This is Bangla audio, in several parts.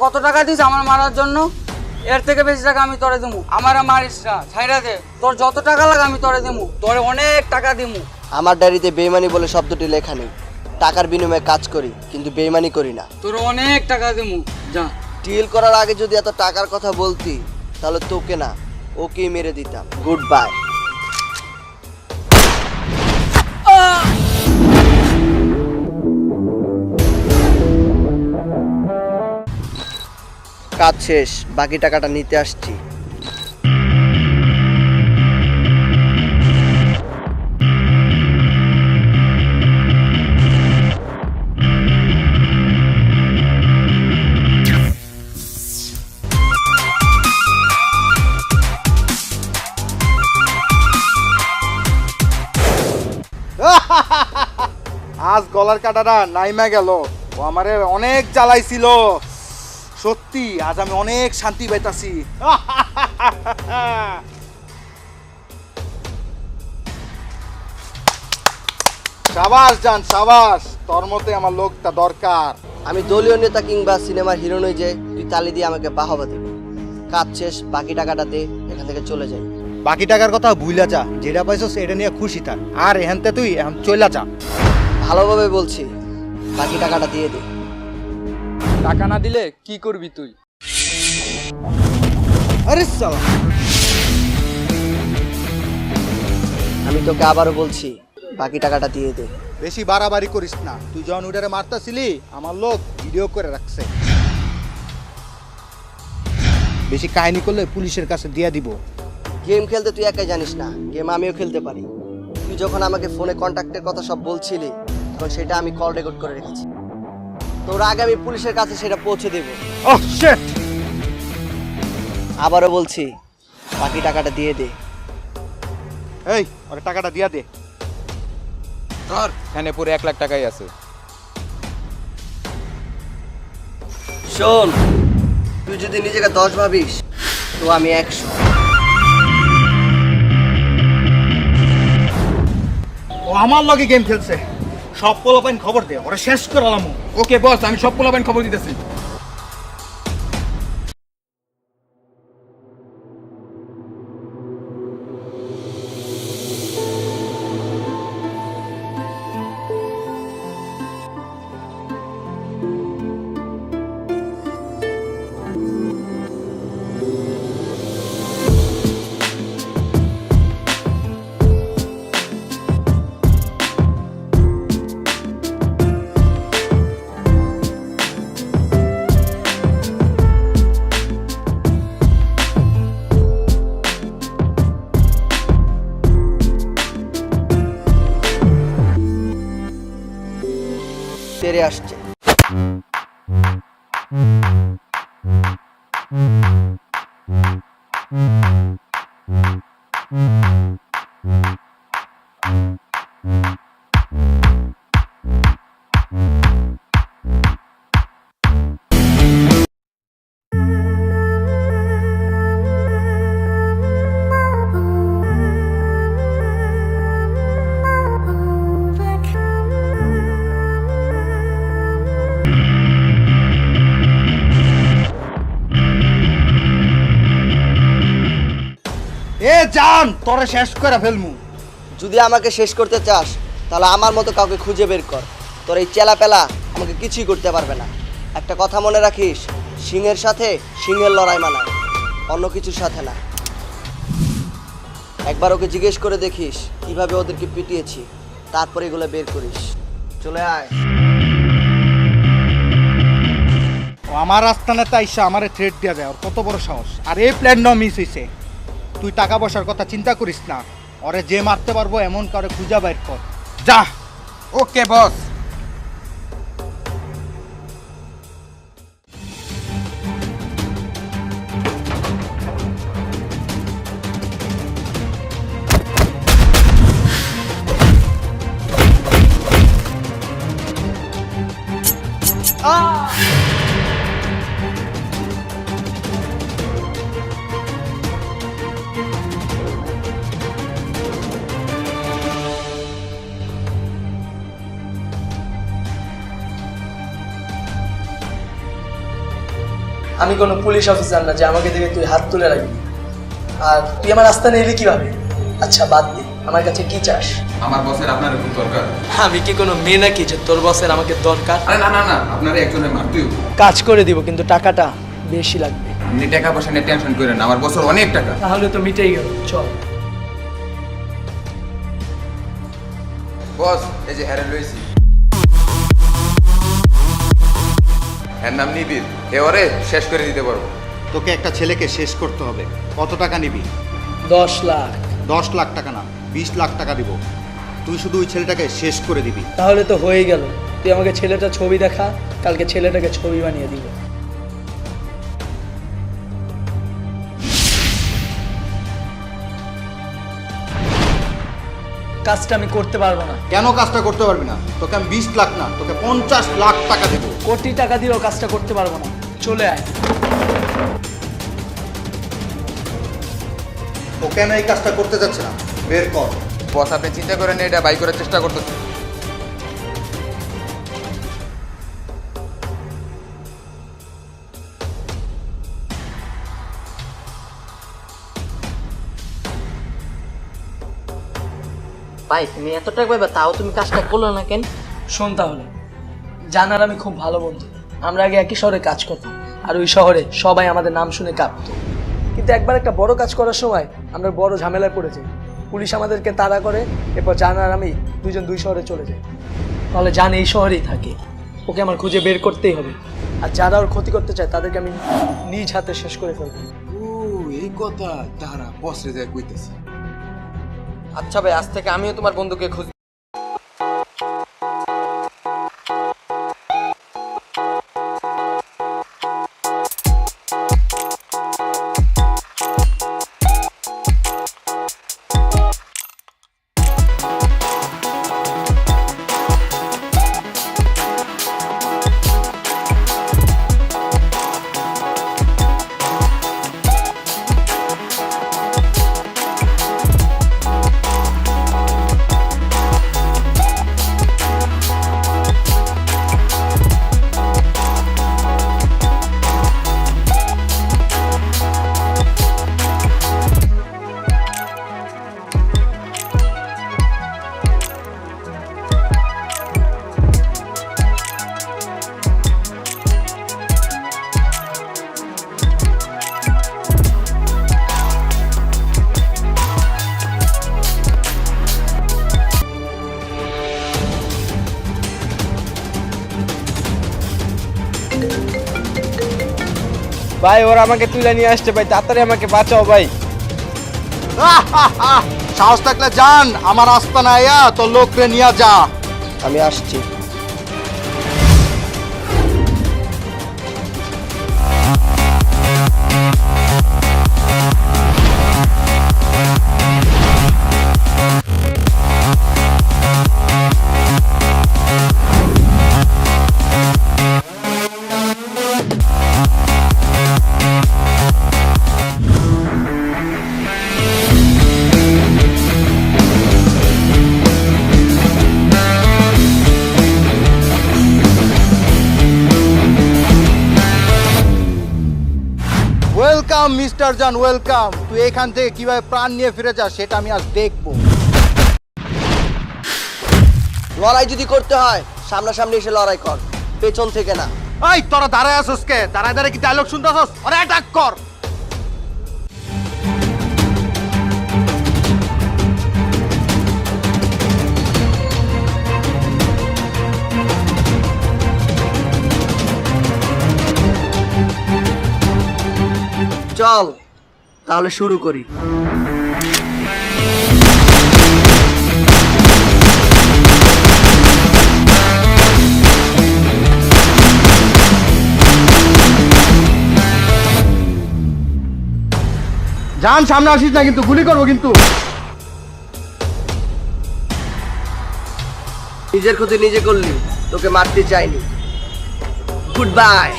কত টাকা দিস আমার মারার জন্য? এর থেকে বেশি টাকা আমি তোরে দেবো। আমার মারিস না, ছাইরা দে। তোর যত টাকা লাগে আমি তোরে দেবো, তোরে অনেক টাকা দিমু। আমার ডায়েরিতে বেইমানি বলে শব্দটি লেখা নেই। টাকার বিনিময়ে কাজ করি, কিন্তু বেইমানি করি না। তোর অনেক টাকা দেবো, যা। ডিল করার আগে যদি এত টাকার কথা বলতি, তাহলে তোকে না ওকেই মেরে দিতাম। Good bye. কাজ শেষ, বাকি টাকাটা নিতে আসছি। আজ গলার কাটাটা নাইমা গেল। ও আমারে অনেক জ্বালাইছিল। সত্যি আজ আমি অনেক শান্তি পাইতাছি। সাবাস জান, সাবাস। তোর মতে আমার লোকটা দরকার। আমি দলীয় নেতা কিংবা সিনেমার হিরো নই যে তুই তালি দিয়ে আমাকে বাহবা দিবি। কাজ শেষ, বাকি টাকাটা দে, এখান থেকে চলে যাই। বাকি টাকার কথা ভুইলা যা, যেটা পাইছস এটা নিয়ে খুশি থাক। আর এখানতে তুই এখন চইলা যা। ভালোভাবে বলছি, বাকি টাকাটা দিয়ে দে। টাকা না দিলে কি করবি তুই? আরে সালা, আমি তোকে আবারও বলছি, বাকি টাকাটা দিয়ে দে। বেশি বাড়াবাড়ি করিস না। তুই যখন উডারে মারতাছিলি আমার লোক ভিডিও করে রাখছে। বেশি কাহিনী করলে পুলিশের কাছে দিয়ে দিব। গেম খেলতে তুই একাই জানিস না, গেম আমিও খেলতে পারি। তুই যখন আমাকে ফোনে কন্ট্যাক্টের কথা সব বলছিলি, তখন সেটা আমি কল রেকর্ড করে রেখেছি। তোর আগে আমি পুলিশের কাছে সেটা পৌঁছে দেব। Oh shit. আবারও বলছি, বাকি টাকাটা দিয়ে দে। এই ওরে টাকাটা দিয়া দে। ধর, এখানে পুরো 1 লাখ টাকাই আছে। শোন, তুই যদি নিজেকে 10 ভাবিস, তো আমি 100। ও আমার লগে গেম খেলছে। সব পোলাপাইন খবর দে, ওরে শেষ করালাম। ওকে বস, আমি সব পোলাপাইন খবর দিতেছি। তেরে আসছে। এ জান, তোরে শেষ করে ফেলমু। যদি আমাকে শেষ করতে চাস, তাহলে আমার মতো কাউকে খুঁজে বের কর। তোর এই চেলাপেলা আমাকে কিছুই করতে পারবে না। একটা কথা মনে রাখিস, সিংহের সাথে সিংহের লড়াই মানায়, অন্য কিছুর সাথে না। একবার ওকে জিজ্ঞেস করে দেখিস কিভাবে ওদেরকে পিটিয়েছি, তারপরে এগুলো বের করিস। চলে আয়। ও আমার আস্তানে তাইসা আমারে থ্রেট দিয়া দেয়। ওর কত বড় সাহস! আর এই প্ল্যানটাও মিস হইছে। তুই টাকা পয়সার কথা চিন্তা করিস না। ওরে যে মারতে পারবো এমন কাউরে খুঁজা বাইর কর। যা। ওকে বস। আমি কোনো পুলিশ অফিসার না যে আমাকে দেখে তুই হাত তুলে রাখবি। আর তুই আমার রাস্তা নিলি কিভাবে? আচ্ছা বাদ দে, আমার কাছে কি চাস? আমার বসের আপনার খুব দরকার। আমি কি কোনো মেয়ে নাকি যে তোর বসের আমাকে দরকার? আরে না না না, আপনার একজনের মারতেই হবে। কাজ করে দিব, কিন্তু টাকাটা বেশি লাগবে। আপনি টাকা পয়সা নিয়ে টেনশন করেন না, আমার বসের অনেক টাকা। তাহলে তো মিটেই গেল, চল। বস এই যে হ্যারেন লইছি, এর নাম নিবিড়। এবারে শেষ করে দিতে পারবো। তোকে একটা ছেলেকে শেষ করতে হবে। কত টাকা নিবি? 10 লাখ। 10 লাখ টাকা না, 20 লাখ টাকা দিব। তুই শুধু ওই ছেলেটাকে শেষ করে দিবি। তাহলে তো হয়ে গেল। তুই আমাকে ছেলেটা ছবি দেখা, কালকে ছেলেটাকে ছবি বানিয়ে দিব। কাজটা আমি করতে পারবো না। কেন কাজটা করতে পারবি না? তোকে আমি 20 লাখ না, তোকে 50 লাখ টাকা দেব। কোটি টাকা দিয়েও কাজটা করতে পারবো না। চলে আয়। ও কেন এই কাজটা করতে যাচ্ছে না? বের কর। বস আপনি চিন্তা করেন না, এটা বাই করার চেষ্টা করতেছে। ভাই তুমি এত টাকা পাইবা, তাও তুমি কাজটা করলো না কেন? শোন তাহলে, জানার আমি খুব ভালো বন্ধু। আমরা আগে একই শহরে কাজ করতাম, আর ওই শহরে সবাই আমাদের নাম শুনে কাঁপতো। কিন্তু একবার একটা বড় কাজ করার সময় আমরা বড় ঝামেলায় পড়ে যাই। পুলিশ আমাদেরকে তাড়া করে, এরপর জানার আমি দুজন দুই শহরে চলে যাই। তাহলে জান এই শহরেই থাকে, ওকে আমার খুঁজে বের করতেই হবে। আর যারা ওর ক্ষতি করতে চায় তাদেরকে আমি নিজ হাতে শেষ করে ফেলবো। ও এই কথা, তারা বস রে যায় কইতেছে। আচ্ছা ভাই, আজ থেকে আমিও তোমার বন্ধুকে খুঁজি। ভাই ওরা আমাকে তুলে নিয়ে আসছে ভাই, তাড়াতাড়ি আমাকে বাঁচাও ভাই। সাহস থাকলে যান আমার আস্তানা আয়া তোর লোকরে নিয়ে যা। আমি আসছি। ওয়েলকাম মিস্টার জান, ওয়েলকাম। তুই এখান থেকে কিভাবে প্রাণ নিয়ে ফিরে যাস সেটা আমি আজ দেখবো। লড়াই যদি করতে হয় সামনাসামনি এসে লড়াই কর, পেছন থেকে না। এই তোরা দাঁড়ায় আসোস কে? দাঁড়ায় দাঁড়ায় কি ডায়লগ শুনতেছস? আরে অ্যাটাক কর। চল তাহলে শুরু করি। জান সামনে আসিস না, কিন্তু গুলি করবো কিন্তু। নিজের ক্ষতি নিজে করলি, তোকে মারতে চাইনি। Good bye.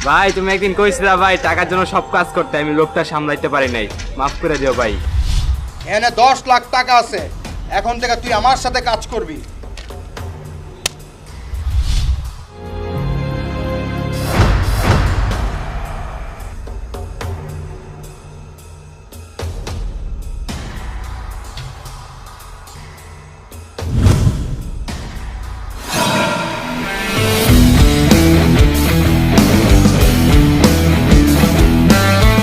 ভাই তুমি একদিন কইছিলা ভাই টাকার জন্য সব কাজ করতে, আমি লোকটা সামলাইতে পারি নাই, মাফ করে দিও ভাই। এনে 10 লাখ টাকা আছে, এখন থেকে তুই আমার সাথে কাজ করবি।